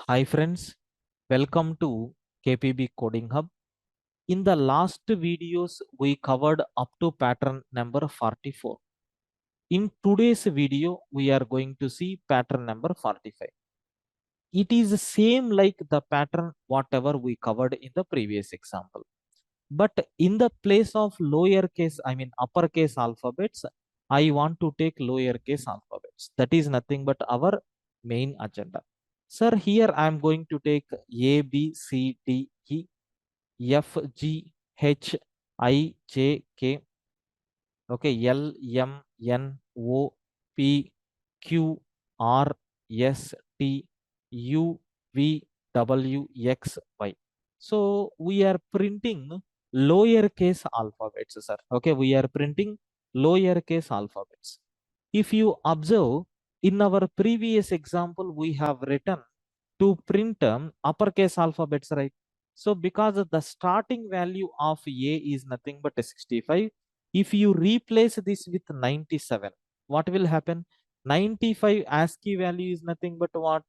Hi friends, welcome to KPB Coding Hub. In the last videos, we covered up to pattern number 44. In today's video, we are going to see pattern number 45. It is same like the pattern whatever we covered in the previous example. But in the place of lowercase, I mean uppercase alphabets, I want to take lowercase alphabets. That is nothing but our main agenda. Sir, here I am going to take A, B, C, D, E, F, G, H, I, J, K, okay, L, M, N, O, P, Q, R, S, T, U, V, W, X, Y. So we are printing lowercase alphabets, sir. Okay, we are printing lowercase alphabets. If you observe, in our previous example, we have written to print uppercase alphabets, right? So because of the starting value of A is nothing but 65, if you replace this with 97, what will happen? 95 ASCII value is nothing but what?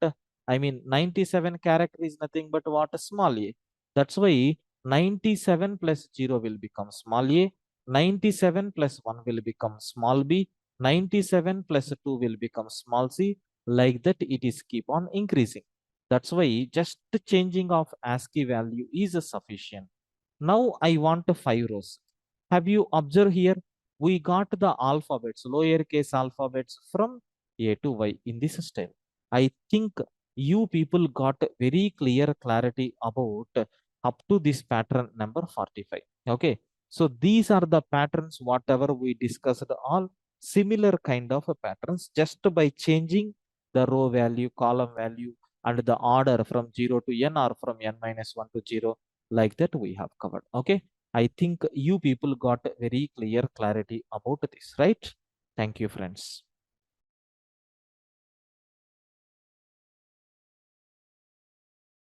I mean, 97 character is nothing but what? Small a. That's why 97 plus 0 will become small a, 97 plus 1 will become small b, 97 plus 2 will become small c. Like that, it is keep on increasing. That's why just changing of ASCII value is sufficient. Now I want 5 rows. Have you observed here? We got the alphabets, lowercase alphabets from A to Y in this style. I think you people got very clear clarity about up to this pattern number 45. Okay. So these are the patterns, whatever we discussed, all similar kind of patterns just by changing the row value, column value, and the order from 0 to n or from n minus 1 to 0, like that we have covered. Okay. I think you people got very clear clarity about this, right? Thank you, friends.